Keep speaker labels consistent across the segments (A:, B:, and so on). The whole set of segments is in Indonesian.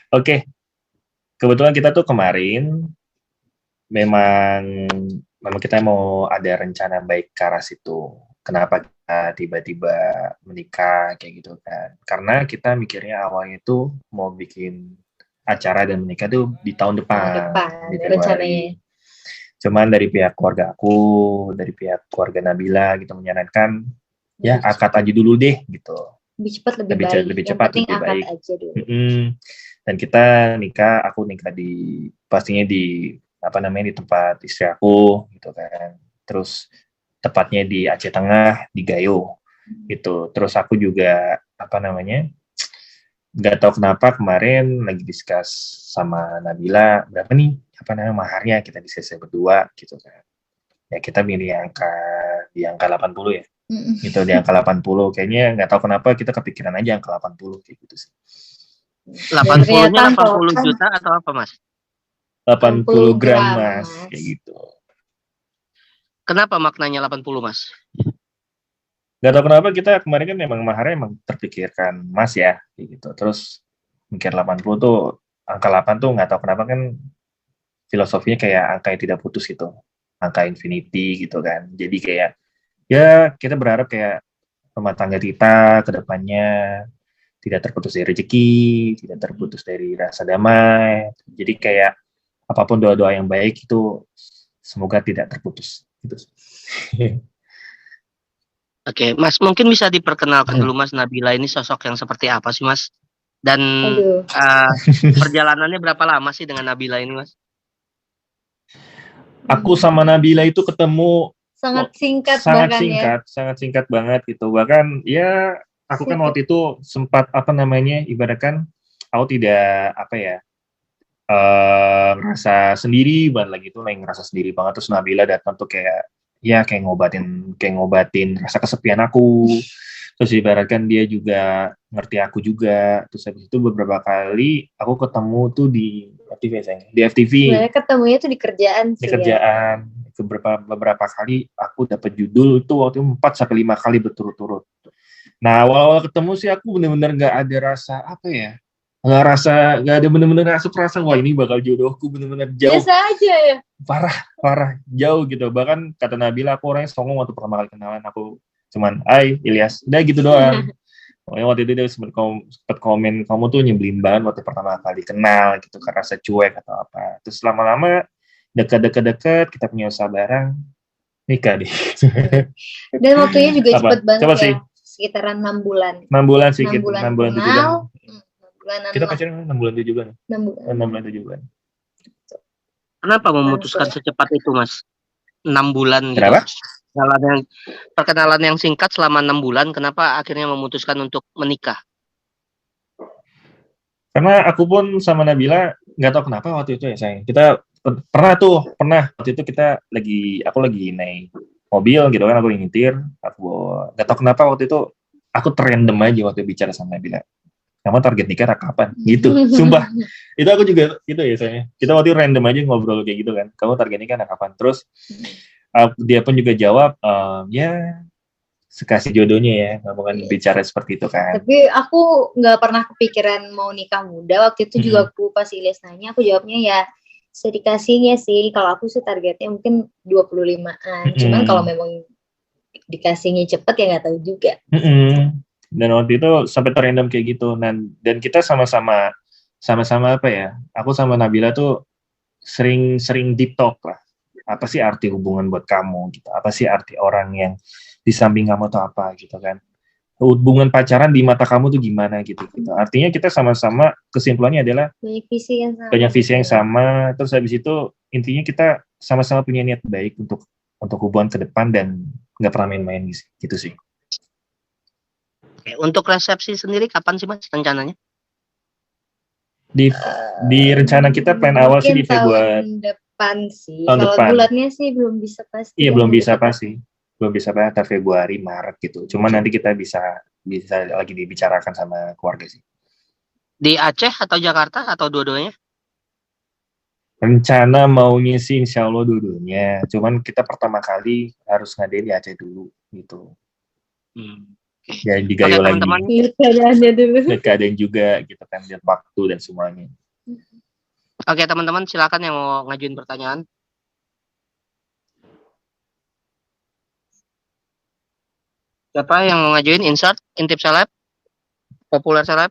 A: Oke, kebetulan kita tuh kemarin memang kita mau ada rencana baik ke arah situ. Kenapa kita tiba-tiba menikah kayak gitu kan? Karena kita mikirnya awalnya itu mau bikin acara dan menikah tuh di tahun depan, di Februari. Cuman dari pihak keluarga aku, dari pihak keluarga Nabila gitu menyarankan ya akad aja dulu deh gitu.
B: Lebih cepat lebih baik.
A: Lebih cepat lebih baik.
B: Aja dulu.
A: Dan kita aku nikah pastinya di di tempat istri aku gitu kan. Terus tepatnya di Aceh Tengah, di Gayo gitu. Terus aku juga nggak tahu kenapa kemarin lagi discuss sama Nabila berapa nih maharnya, kita discuss berdua gitu kan. Ya kita milih di angka 80 ya. Gitu di angka 80 kayaknya, nggak tahu kenapa kita kepikiran aja angka 80 kayak gitu sih.
C: 80-nya 80 juta atau apa, Mas?
A: 80 gram, Mas. Kayak gitu.
C: Kenapa maknanya 80, Mas?
A: Gak tahu kenapa kita kemarin kan memang maharnya emang terpikirkan Mas ya, kayak gitu. Terus mikir 80 tuh, angka 8 tuh nggak tahu kenapa kan filosofinya kayak angka yang tidak putus gitu. Angka infinity gitu kan. Jadi kayak, ya kita berharap kayak rumah tangga kita ke depannya tidak terputus dari rezeki, tidak terputus dari rasa damai. Jadi kayak apapun doa-doa yang baik itu semoga tidak terputus. Gitu.
C: Oke, Mas, mungkin bisa diperkenalkan dulu Mas, Nabila ini sosok yang seperti apa sih, Mas? Dan perjalanannya berapa lama sih dengan Nabila ini, Mas?
A: Aku sama Nabila itu ketemu
B: sangat singkat
A: banget gitu. Bahkan ya aku kan waktu itu sempat ibaratkan aku tidak ngerasa sendiri banget lagi tuh, ngerasa sendiri banget. Terus Nabila datang tuh kayak ngobatin rasa kesepian aku. Terus ibaratkan dia juga ngerti aku juga. Terus habis itu beberapa kali aku ketemu tuh di FTV sayang. Di FTV.
B: Sebenarnya ketemunya tuh di kerjaan sih.
A: Di kerjaan. Ya. Beberapa kali aku dapat judul tuh waktu 4 sampai 5 kali berturut-turut. Nah, awal-awal ketemu sih aku bener-bener nggak ada rasa nggak ada bener-bener rasa wah ini bakal jodohku, bener-bener jauh.
B: Biasa aja ya.
A: Parah jauh gitu. Bahkan kata Nabila, aku orangnya songong waktu pertama kali kenalan, aku cuman Ilyas, udah gitu doang. Pokoknya waktu itu dia sempat komen, kamu tuh nyebelin banget waktu pertama kali kenal gitu, karena rasa cuek atau apa. Terus lama-lama dekat kita punya usaha bareng, nikah deh.
B: Dan waktunya juga cepet banget ya. Sekitaran 6 bulan.
A: 6 bulan sih, 6 bulan 7 bulan. Kita pacaran 6 bulan 7 bulan. 6 bulan 7 bulan.
C: Kenapa memutuskan secepat itu, Mas? 6 bulan gitu.
A: Kenapa?
C: Perkenalan yang singkat selama 6 bulan, kenapa akhirnya memutuskan untuk menikah?
A: Karena aku pun sama Nabila nggak tahu kenapa waktu itu ya sayang. Kita pernah waktu itu aku lagi naik mobil gitu kan, aku nyetir, nggak tahu kenapa waktu itu aku terrandom aja waktu bicara sama Nabila. Kamu target nikah kapan? Gitu, sumpah. Itu aku juga gitu ya sayang. Kita waktu itu random aja ngobrol kayak gitu kan. Kamu target nikah kapan? Terus dia pun juga jawab, ya sekasih jodohnya ya, ngomongan bicara seperti itu kan.
B: Tapi aku nggak pernah kepikiran mau nikah muda. Waktu itu juga aku pas Ilyas nanya, aku jawabnya ya sedikasihnya sih. Kalau aku sih targetnya mungkin 25-an. Cuman kalau memang dikasihnya cepet ya nggak tahu juga.
A: Dan waktu itu sampai terendam kayak gitu. Dan kita sama-sama aku sama Nabila tuh sering deep talk lah. Apa sih arti hubungan buat kamu gitu? Apa sih arti orang yang di samping kamu tuh apa gitu kan? Hubungan pacaran di mata kamu tuh gimana gitu. Artinya kita sama-sama kesimpulannya adalah banyak visi yang sama. Terus habis itu intinya kita sama-sama punya niat baik untuk hubungan ke depan dan nggak pernah main-main gitu sih.
C: Oke, untuk resepsi sendiri kapan sih Mas rencananya?
A: Di rencana kita plan awal sih di Februari.
B: Tahun depan sih. Kalau bulannya sih belum bisa pasti.
A: Iya, belum bisa pasti. Belum bisa antara Februari, Maret gitu. Cuman nanti kita bisa lagi dibicarakan sama keluarga sih.
C: Di Aceh atau Jakarta atau dua-duanya?
A: Rencana maunya sih insya Allah dua-duanya. Cuman kita pertama kali harus ngadain di Aceh dulu gitu. Ya digayo
C: Oke,
A: lagi.
C: teman-teman.
B: Lihat keadaannya dulu.
A: Lihat keadaan juga gitu kan, lihat waktu dan semuanya.
C: Oke, teman-teman, silakan yang mau ngajuin pertanyaan. Siapa yang mau ngajuin? Insert, intip seleb, populer seleb.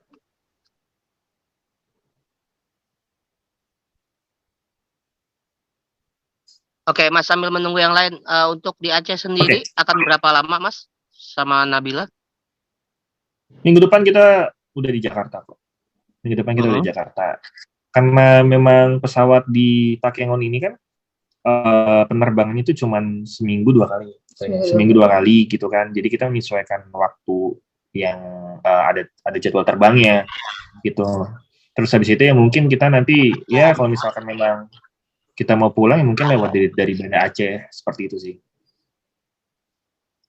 C: Oke, Mas, sambil menunggu yang lain, untuk di Aceh sendiri akan berapa lama, Mas, sama Nabila?
A: Minggu depan kita udah di Jakarta kok. Minggu depan kita udah di Jakarta. Karena memang pesawat di Takengon ini kan penerbangannya itu cuma seminggu 2 kali. Seminggu 2 kali gitu kan. Jadi kita menyesuaikan waktu yang ada jadwal terbangnya gitu. Terus habis itu ya mungkin kita nanti ya kalau misalkan memang kita mau pulang ya mungkin lewat dari Banda Aceh, seperti itu sih.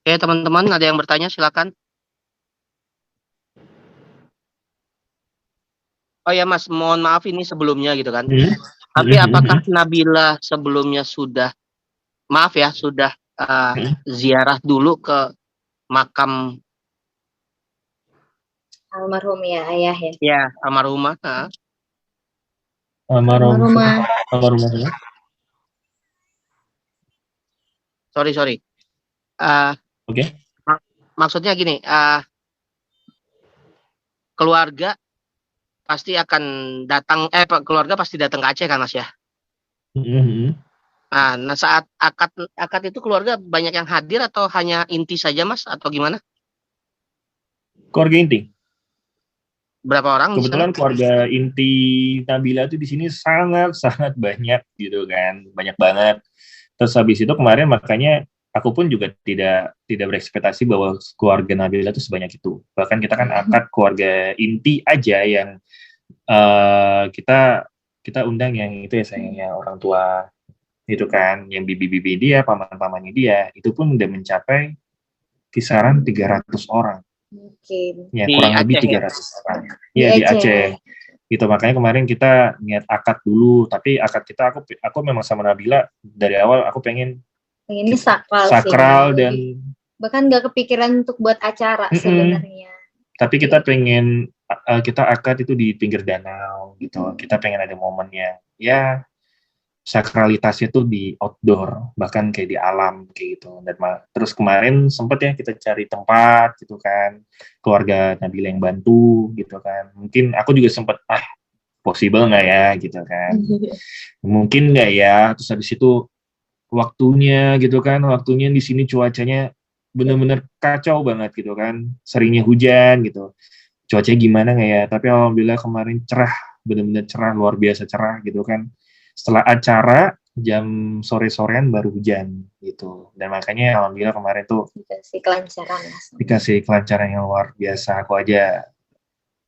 C: Oke, teman-teman, ada yang bertanya, silakan. Oh ya, Mas, mohon maaf ini sebelumnya gitu kan. Tapi apakah Nabila sebelumnya sudah, maaf ya, sudah ziarah dulu ke makam
B: Almarhum ya, ayah ya.
C: ya almarhumah?
B: Almarhumah.
A: Almarhumah.
C: Sorry.
A: Oke.
C: Maksudnya gini, keluarga pasti akan datang, keluarga pasti datang ke Aceh kan, Mas ya? Nah, saat akad itu keluarga banyak yang hadir atau hanya inti saja, Mas, atau gimana?
A: Keluarga inti.
C: Berapa orang?
A: Kebetulan keluarga inti Nabila itu di sini sangat banyak gitu kan, banyak banget. Terus habis itu kemarin makanya aku pun juga tidak berekspektasi bahwa keluarga Nabila itu sebanyak itu. Bahkan kita kan akad keluarga inti aja yang kita undang yang itu ya sayangnya orang tua itu kan, yang bibi-bibi dia, paman-pamannya dia, itu pun udah mencapai kisaran 300 orang.
B: Mungkin.
A: Ya, kurang lebih 300 orang. Ya, di Aceh. Gitu, makanya kemarin kita niat akad dulu, tapi akad kita aku memang sama Nabila dari awal aku pengen
B: ini sakral
A: dan
B: bahkan nggak kepikiran untuk buat acara sebenarnya.
A: Tapi kita pengen kita akad itu di pinggir danau gitu. Kita pengen ada momennya. Ya sakralitasnya tuh di outdoor, bahkan kayak di alam kayak gitu. Dan terus kemarin sempet ya kita cari tempat gitu kan, keluarga Nabila yang bantu gitu kan. Mungkin aku juga sempet possible nggak ya gitu kan, mungkin nggak ya. Terus habis itu waktunya gitu kan, waktunya di sini cuacanya bener-bener kacau banget gitu kan, seringnya hujan gitu. Cuacanya gimana nggak ya? Tapi alhamdulillah kemarin cerah, bener-bener cerah, luar biasa cerah gitu kan. Setelah acara jam sore-sorean baru hujan gitu, dan makanya alhamdulillah kemarin tuh dikasih kelancaran yang luar biasa. Aku aja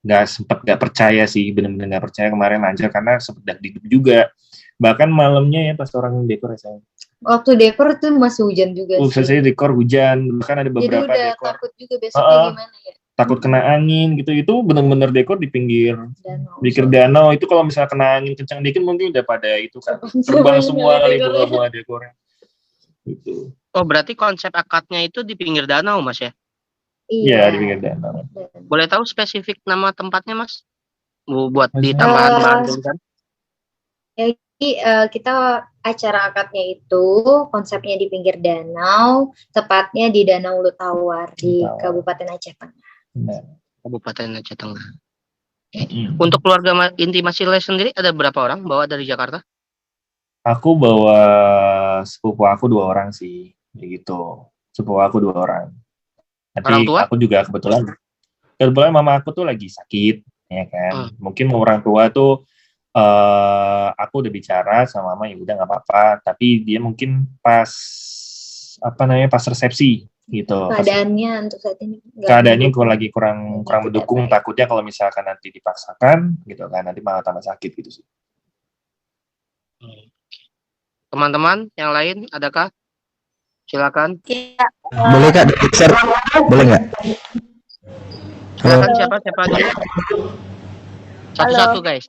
A: nggak percaya sih, bener-bener nggak percaya kemarin lancar karena sempet dagdikduk juga. Bahkan malamnya ya pas orang dekor ya sayang.
B: Waktu dekor tuh masih hujan juga sih.
A: Saya dekor hujan, bahkan ada beberapa
B: jadi udah
A: dekor.
B: Takut juga besoknya gimana ya?
A: Takut kena angin gitu. Itu benar-benar dekor di pinggir danau. Itu kalau misalnya kena angin kencang dikit mungkin udah pada itu kan terbang semua kali bunga dekornya. Gitu.
C: Oh, berarti konsep akadnya itu di pinggir danau, Mas ya?
A: Iya, di pinggir danau.
C: Boleh tahu spesifik nama tempatnya, Mas? Buat di tambahan bahan kan?
B: Jadi kita acara akadnya itu konsepnya di pinggir danau, tepatnya di Danau Lutawar di Kabupaten Aceh Tengah.
C: Kabupaten Aceh Tengah. Untuk keluarga inti Mas Ile sendiri ada berapa orang bawa dari Jakarta? Aku
A: bawa sepupu aku 2 orang sih, gitu. Sepupu aku 2 orang. Nanti aku juga kebetulan mama aku tuh lagi sakit, ya kan. Mungkin orang tua tuh aku udah bicara sama mama, ya udah nggak apa-apa, tapi dia mungkin pas pas resepsi gitu.
B: Keadaannya untuk saat ini
A: lagi kurang mendukung, takutnya kalau misalkan nanti dipaksakan gitu kan nanti malah tambah sakit gitu sih.
C: Teman-teman yang lain adakah? Silakan.
D: Boleh Kak, share. Boleh nggak?
C: Silakan, siapa aja. Satu-satu guys.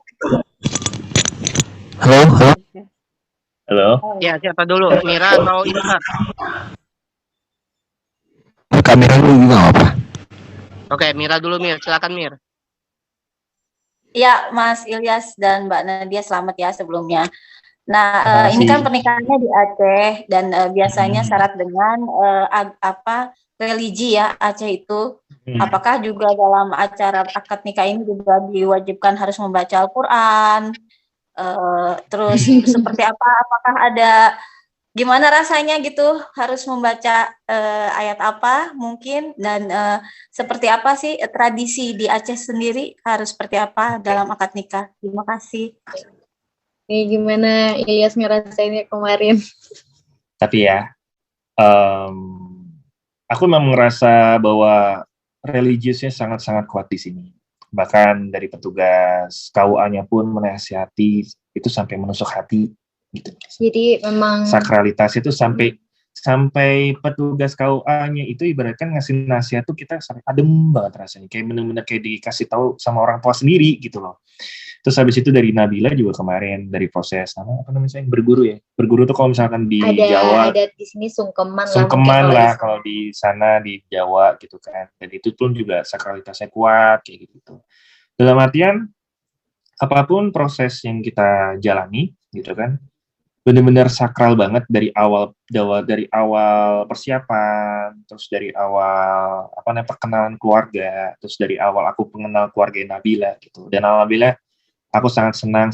A: Halo.
C: Ya, siapa dulu? Mira atau Insa?
D: Kamera dulu juga apa?
C: Oke, Mira dulu Mir, silakan Mir.
E: Ya, Mas Ilyas dan Mbak Nadia, selamat ya sebelumnya. Nah,
A: Terima
E: ini kan
A: kasih.
E: pernikahannya di Aceh dan biasanya syarat dengan religi ya Aceh itu. Apakah juga dalam acara akad nikah ini juga diwajibkan harus membaca Al-Quran? Terus seperti apa? Apakah ada gimana rasanya gitu harus membaca ayat apa mungkin dan seperti apa sih tradisi di Aceh sendiri harus seperti apa dalam akad nikah? Terima kasih.
B: Nih gimana Ilyas ngerasainnya kemarin?
A: Tapi ya, aku memang merasa bahwa religiusnya sangat-sangat kuat di sini. Bahkan dari petugas KUA-nya pun menasihati itu sampai menusuk hati gitu.
B: Jadi memang
A: Sakralitas itu sampai petugas KUA-nya itu ibaratkan ngasih nasihat tuh kita sampai adem banget rasanya, kayak bener-bener kayak dikasih tahu sama orang tua sendiri gitu loh. Terus habis itu dari Nabila juga kemarin dari proses apa namanya berguru ya. Berguru tuh kalau misalkan di Jawa
B: ada di sini sungkeman
A: lah kalau di sana di Jawa gitu kan. Dan itu pun juga sakralitasnya kuat kayak gitu. Dalam artian apapun proses yang kita jalani gitu kan, benar-benar sakral banget dari awal persiapan, terus dari awal perkenalan keluarga, terus dari awal aku mengenal keluarga Nabila gitu. Dan alhamdulillah aku sangat senang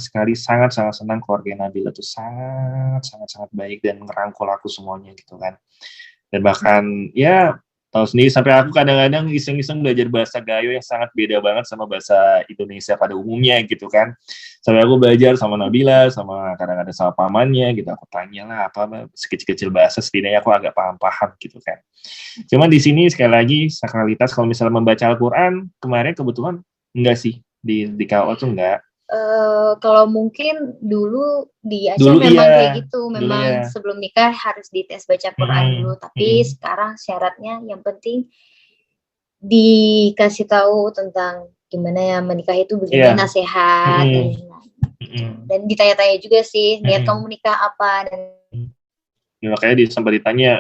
A: keluarga Nabila tuh sangat baik dan ngerangkul aku semuanya gitu kan. Dan bahkan ya tahu sendiri sampai aku kadang-kadang iseng-iseng belajar bahasa Gayo yang sangat beda banget sama bahasa Indonesia pada umumnya gitu kan. Sampai aku belajar sama Nabila, sama kadang-kadang sama pamannya gitu. Aku tanya lah apa sekecil-kecil bahasa, setidaknya aku agak paham-paham gitu kan. Cuman di sini sekali lagi sakralitas kalau misalnya membaca Al-Quran kemarin kebetulan enggak sih di KUA tuh enggak.
B: Kalau mungkin dulu di Aceh
A: Dulu
B: memang
A: iya,
B: kayak gitu,
A: dulu
B: memang
A: iya.
B: sebelum nikah harus dites baca Quran dulu, tapi sekarang syaratnya yang penting dikasih tahu tentang gimana ya menikah itu begini, nasihat dan ditanya-tanya juga sih niat kamu menikah apa dan
A: ya, makanya sempat ditanya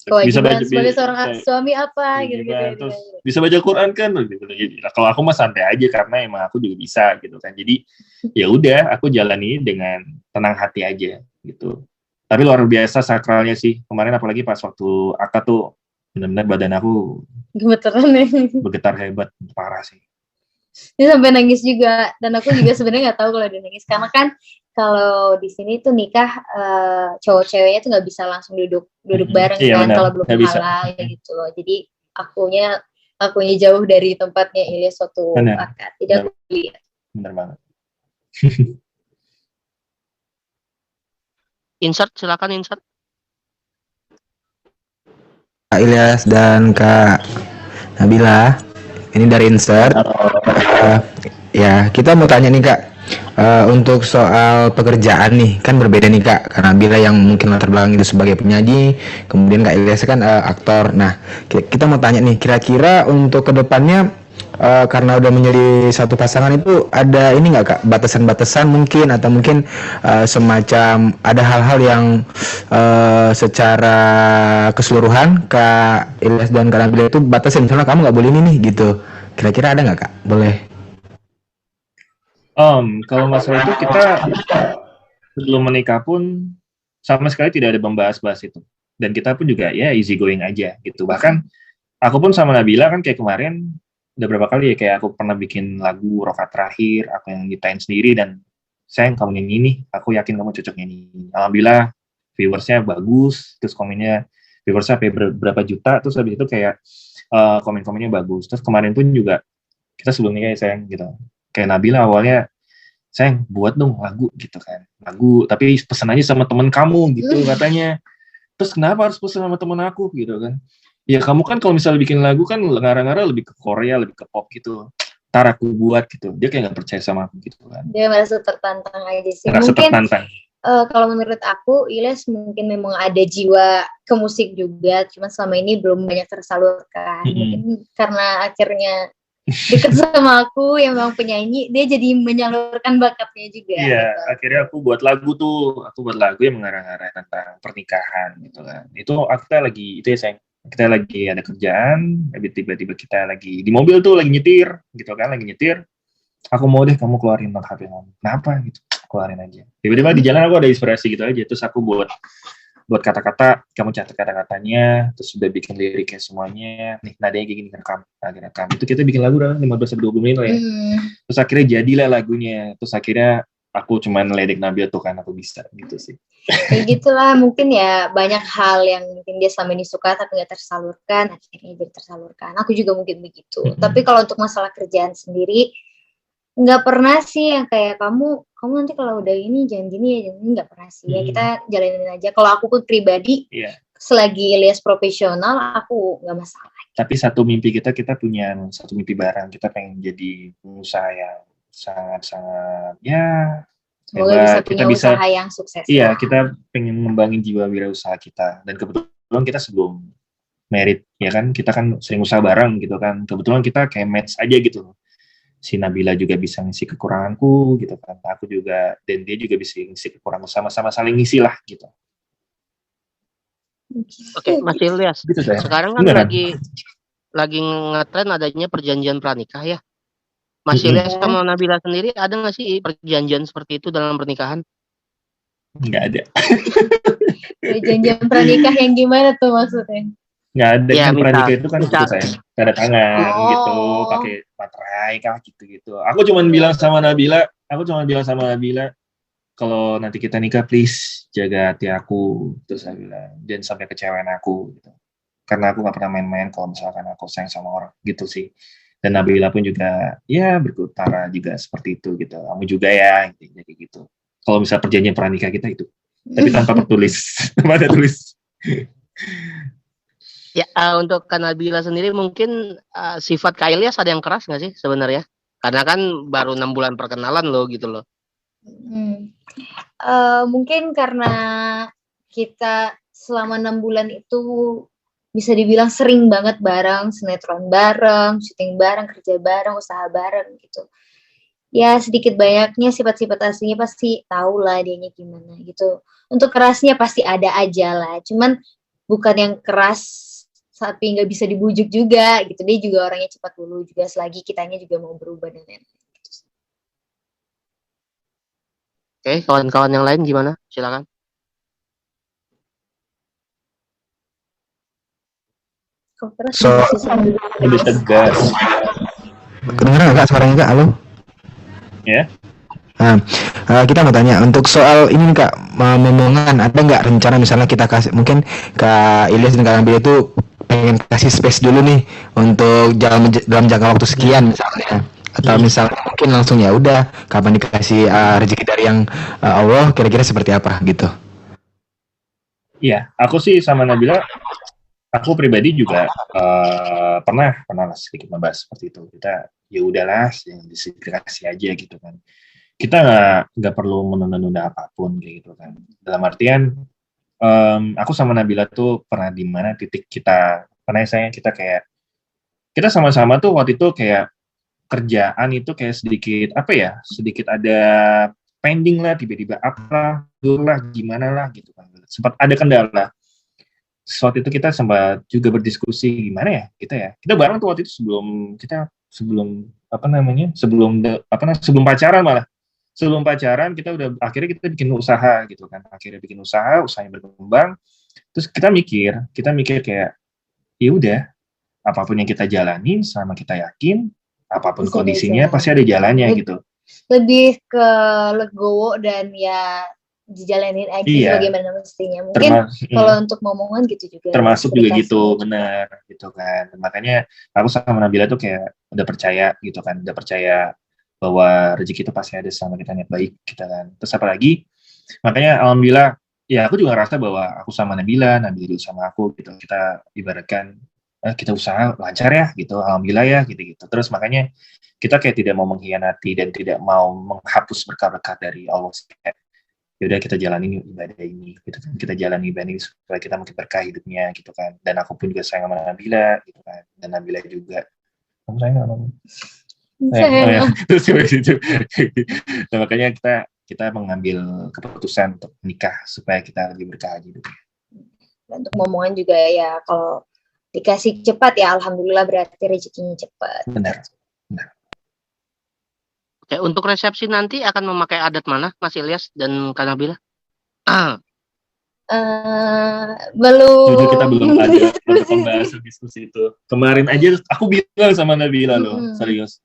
A: bisa baca
B: sebagai seorang suami apa gitu.
A: Terus bisa baca Quran kan gitu. Kalau aku mah santai aja karena emang aku juga bisa gitu kan. Jadi ya udah aku jalani dengan tenang hati aja gitu. Tapi luar biasa sakralnya sih. Kemarin apalagi pas waktu akad tuh benar-benar badan aku
B: gemeteran ya.
A: Bergetar hebat, parah sih.
B: Dia sampai nangis juga dan aku juga sebenarnya nggak tahu kalau dia nangis karena kan kalau di sini tuh nikah cowok ceweknya tuh nggak bisa langsung duduk bareng kan kalau belum halal gitu loh. Jadi akunya jauh dari tempatnya Ilyas suatu akad. Jadi aku lihat.
A: Bener banget.
C: Insert, silakan insert.
D: Kak Ilyas dan Kak Nabila, ini dari insert. Ya, kita mau tanya nih Kak. Untuk soal pekerjaan nih kan berbeda nih Kak, karena Nabila yang mungkin latar belakang itu sebagai penyanyi, kemudian Kak Ilyas kan aktor. Nah kita mau tanya nih, kira-kira untuk kedepannya karena udah menjadi satu pasangan itu ada ini nggak Kak, batasan-batasan mungkin atau mungkin semacam ada hal-hal yang secara keseluruhan Kak Ilyas dan Kak Nabila itu batasin, misalnya kamu nggak boleh ini nih gitu, kira-kira ada nggak Kak? Boleh.
A: Kalau masalah itu kita sebelum menikah pun sama sekali tidak ada membahas-bahas itu. Dan kita pun juga ya easy going aja gitu. Bahkan aku pun sama Nabila kan kayak kemarin udah berapa kali ya kayak aku pernah bikin lagu Rokat Terakhir, aku yang nyiptain sendiri dan sayang kamu nyanyi ini, aku yakin kamu cocok nyanyi. Alhamdulillah viewersnya bagus, terus komennya viewersnya sampai berapa juta, terus habis itu kayak komen-komennya bagus. Terus kemarin pun juga kita sebelumnya kayak sayang gitu. Kayak Nabila awalnya, sayang buat dong lagu gitu kan. Lagu, tapi pesan aja sama temen kamu gitu katanya. Terus kenapa harus pesan sama temen aku gitu kan. Ya kamu kan kalau misalnya bikin lagu kan ngarang-ngarang lebih ke Korea, lebih ke pop gitu. Ntar aku buat gitu. Dia kayak gak percaya sama aku gitu kan.
B: Dia merasa tertantang aja sih.
A: Merasa tertantang.
B: Kalau menurut aku, Ilyas mungkin memang ada jiwa ke musik juga. Cuma selama ini belum banyak tersalurkan. Mungkin karena akhirnya deket sama aku yang memang penyanyi, dia jadi menyalurkan bakatnya juga.
A: Iya,
B: gitu.
A: Akhirnya aku buat lagu yang mengarang-arang tentang pernikahan gitu kan. Itu aku lagi itu ya sayang, kita lagi ada kerjaan, tiba-tiba kita lagi di mobil tuh lagi nyetir gitu kan, lagi nyetir, aku mau deh kamu keluarin not HP kamu, kenapa gitu, keluarin aja. Tiba-tiba di jalan aku ada inspirasi gitu aja, terus aku buat kata-kata, kamu catat kata-katanya, terus udah bikin liriknya semuanya, nih nadanya kayak gini, rekam, itu kita bikin lagu lah 15-20 menit lah ya. Terus akhirnya jadilah lagunya, terus akhirnya aku cuman ledek Nabil tuh kan aku bisa gitu sih.
B: Kayak gitulah, mungkin ya banyak hal yang mungkin dia selama ini suka tapi nggak tersalurkan, akhirnya jadi tersalurkan. Aku juga mungkin begitu. Tapi kalau untuk masalah kerjaan sendiri, nggak pernah sih yang kayak kamu nanti kalau udah ini jangan gini ya, jangan ini, nggak pernah sih. Ya kita jalanin aja. Kalau aku pun pribadi, selagi Ilyas profesional, aku nggak masalah.
A: Tapi satu mimpi kita punya satu mimpi bareng, kita pengen jadi pengusaha yang sangat-sangat
B: semoga kita bisa usaha yang sukses.
A: Iya, kita pengen ngembangin jiwa wirausaha kita. Dan kebetulan kita sebelum merit, ya kan, kita kan sering usaha bareng gitu kan. Kebetulan kita kayak match aja gitu. Si Nabila juga bisa ngisi kekuranganku gitu kan. Aku juga, dan dia juga bisa ngisi kekurangan, sama-sama saling ngisi lah gitu.
C: Oke, Mas Ilyas.
A: Gitu,
C: sekarang kan lagi ngetren adanya perjanjian pranikah ya. Mas Ilyas sama Nabila sendiri ada nggak sih perjanjian seperti itu dalam pernikahan?
A: Nggak ada.
B: Perjanjian pranikah yang gimana tuh maksudnya?
A: Nggak ada, ya, kan pranikah itu kan itu saya tanda tangan gitu, pakai materai kah gitu. Aku cuma bilang sama Nabila, kalau nanti kita nikah please jaga hati aku, terus saya bilang jangan sampai kecewain aku gitu. Karena aku nggak pernah main-main kalau misalkan aku sayang sama orang gitu sih. Dan Nabila pun juga ya berutara juga seperti itu gitu. Kamu juga ya jadi gitu. Kalau misalnya perjanjian pranikah kita itu, tapi tanpa tertulis, tanpa ada tulis.
C: Ya, untuk Kak Nabila sendiri mungkin sifat Kak Ilyas ada yang keras nggak sih sebenarnya? Karena kan baru 6 bulan perkenalan loh gitu loh.
B: Mungkin karena kita selama 6 bulan itu bisa dibilang sering banget bareng, sinetron bareng, syuting bareng, kerja bareng, usaha bareng gitu. Ya sedikit banyaknya sifat-sifat aslinya pasti tahu lah dianya gimana gitu. Untuk kerasnya pasti ada aja lah, cuman bukan yang keras tapi nggak bisa dibujuk juga gitu. Dia juga orangnya cepat dulu juga, selagi kitanya juga mau berubah dan lain-lain.
C: Oke, kawan-kawan yang lain gimana? Silakan.
A: Lebih tegas.
D: Kedengeran nggak suaranya Kak? Halo?
A: Ya.
D: Nah, kita mau tanya untuk soal ini nih Kak, momongan ada nggak rencana misalnya kita kasih, mungkin Kak Ilyas dan Kak Nabila itu pengen kasih space dulu nih untuk dalam jangka waktu sekian misalnya, atau misalnya mungkin langsung ya udah kapan dikasih rezeki dari yang Allah, kira-kira seperti apa gitu?
A: Iya, aku sih sama Nabila, aku pribadi juga pernah sedikit membahas seperti itu. Kita ya udahlah, yang disediasi aja gitu kan. Kita nggak perlu menunda-nunda apapun kayak gitu kan. Dalam artian aku sama Nabila tuh pernah di mana titik kita kita sama-sama tuh waktu itu kayak kerjaan itu kayak sedikit ada pending lah, tiba-tiba apa lah gimana lah gitu kan, sempat ada kendala. Waktu itu kita sempat juga berdiskusi gimana ya kita bareng tuh waktu itu sebelum pacaran kita udah akhirnya kita bikin usaha gitu kan, usahanya berkembang, terus kita mikir kayak ya udah apapun yang kita jalani selama kita yakin apapun kondisinya pasti ada jalannya gitu.
B: Lebih ke legowo dan ya dijalanin aja bagaimana mestinya. Mungkin kalau untuk momongan gitu juga.
A: Termasuk juga gitu, benar gitu kan. Makanya aku sama Nabila tuh kayak udah percaya gitu kan, bahwa rezeki itu pasti ada sama kita niat baik kita kan. Terus apalagi, makanya alhamdulillah ya aku juga ngerasa bahwa aku sama Nabila juga sama aku gitu, kita ibaratkan kita usaha lancar ya gitu, alhamdulillah ya gitu. Terus makanya kita kayak tidak mau mengkhianati dan tidak mau menghapus berkah-berkah dari Allah. Yaudah kita jalani ibadah ini gitu kan, kita jalani ibadah ini supaya kita mungkin berkah hidupnya gitu kan. Dan aku pun juga sayang sama Nabila gitu kan, dan Nabila juga kamu sayang sama aku. Terus itu. Nah, makanya kita mengambil keputusan untuk menikah supaya kita lebih berkah hidupnya.
B: Dan untuk momongan juga ya, kalau dikasih cepat ya alhamdulillah, berarti rezekinya cepat.
A: Benar.
C: Oke, untuk resepsi nanti akan memakai adat mana, Mas Ilyas dan Kak Nabila?
B: Belum.
A: Jujur kita belum ada pembahasan diskusi itu. Kemarin aja aku bilang sama Nabila loh, serius.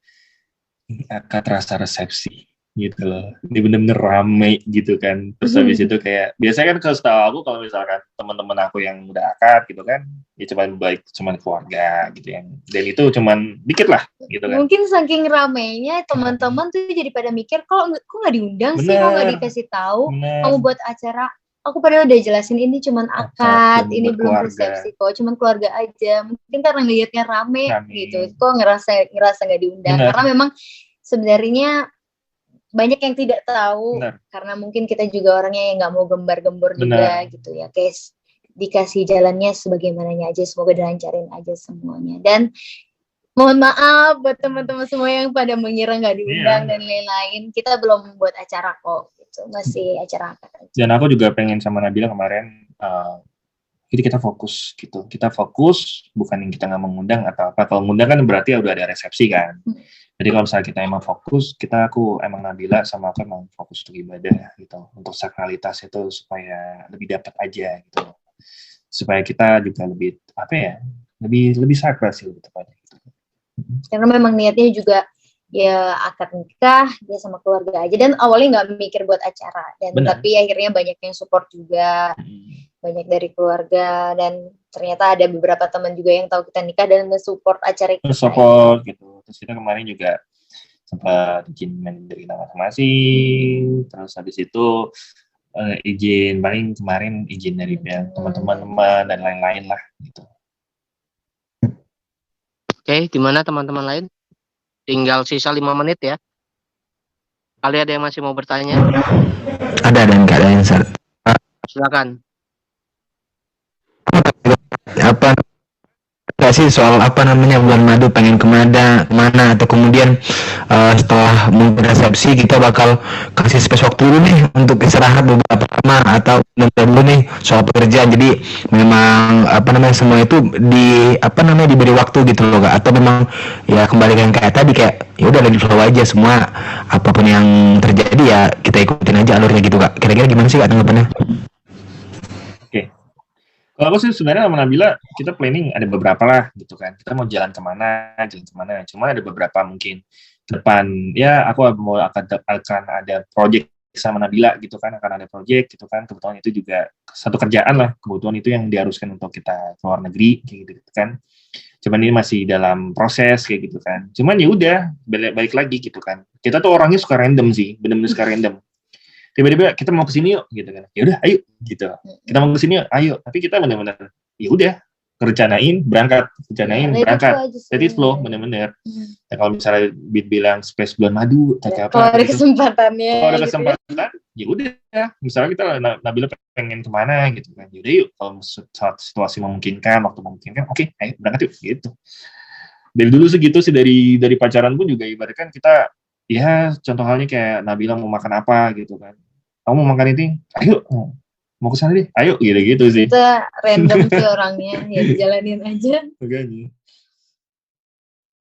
A: Ini akan terasa resepsi gitu loh. Ini bener-bener rame gitu kan. Terus habis itu kayak, biasanya kan kalau setahu aku kalau misalkan teman-teman aku yang udah akad gitu kan, ya cuman keluarga gitu yang. Dan itu cuman dikit lah gitu kan.
B: Mungkin saking ramainya teman-teman tuh jadi pada mikir kok nggak diundang sih, kok nggak dikasih tahu. Kamu buat acara, aku padahal udah jelasin ini cuman akad, ini belum resepsi kok, cuman keluarga aja. Mungkin karena ngelihatnya rame gitu, kok ngerasa nggak diundang. Karena memang sebenarnya banyak yang tidak tahu. Karena mungkin kita juga orangnya yang nggak mau gembar-gembor juga gitu ya, guys. Dikasih jalannya sebagaimananya aja, semoga dilancarin aja semuanya. Dan mohon maaf buat teman-teman semua yang pada mengira nggak diundang dan lain-lain. Kita belum membuat acara kok, gitu. Masih acara akad aja.
A: Dan aku juga pengen sama Nabila kemarin, jadi kita fokus gitu. Kita fokus, bukan yang kita nggak mengundang atau apa. Kalau mengundang kan berarti udah ada resepsi kan. Jadi kalau misalnya kita emang fokus, aku emang Nabila sama aku emang fokus untuk ibadah gitu. Untuk sakralitas itu supaya lebih dapat aja gitu. Supaya kita juga lebih, lebih sakral sih lebih tepatnya. Gitu.
B: Karena memang niatnya juga ya akad nikah dia sama keluarga aja, dan awalnya nggak mikir buat acara, dan tapi akhirnya banyak yang support juga, banyak dari keluarga, dan ternyata ada beberapa teman juga yang tahu kita nikah dan mensupport acara kita.
A: Support gitu. Terus kita kemarin juga sempat izin dari kita masing-masing, terus habis itu izin paling kemarin izin dari teman-teman dan lain-lain lah gitu.
C: Oke, gimana teman-teman lain? Tinggal sisa 5 menit ya. Kali ada yang masih mau bertanya?
D: Ada dan nggak ada yang
C: Silakan.
D: Apa nggak sih soal bulan madu pengen kemana atau kemudian setelah mungkin resepsi kita bakal kasih space waktu dulu nih untuk istirahat beberapa lama atau dulu nih soal pekerjaan, jadi memang semua itu diberi waktu gitu loh Kak, atau memang ya kembalikan kayak tadi kayak ya udah lagi flow aja, semua apapun yang terjadi ya kita ikutin aja alurnya gitu Kak. Kira-kira gimana sih Kak tanggapannya?
A: Kalau aku sih sebenarnya sama Nabila, kita planning ada beberapa lah gitu kan. Kita mau jalan kemana. Cuma ada beberapa mungkin ke depan. Ya aku akan ada project sama Nabila gitu kan. Akan ada project gitu kan. Kebetulan itu juga satu kerjaan lah. Kebetulan itu yang diharuskan untuk kita ke luar negeri kayak gitu kan. Cuman ini masih dalam proses kayak gitu kan. Cuman ya udah balik lagi gitu kan. Kita tuh orangnya suka random sih. Bener-bener suka random. Tiba-tiba kita mau kesini yuk gitu kan, ya udah ayo gitu, kita mau kesini yuk ayo, tapi kita benar-benar ya udah rencanain berangkat, jadi flow benar-benar. Nah, kalau misalnya bilang space bulan madu atau apa,
B: kalau ada kesempatannya,
A: ya udah, misalnya kita Nabila pengen kemana gitu kan, ya udah yuk, kalau situasi memungkinkan, waktu memungkinkan, oke, ayo berangkat yuk gitu. Dari dulu segitu sih, dari pacaran pun juga ibaratkan kita. Ya, contoh halnya kayak Nabila mau makan apa gitu kan. Kamu mau makan ini? Ayo. Mau ke sana deh. Ayo gitu sih.
B: Kita random sih orangnya, ya dijalanin aja.
A: Makanya.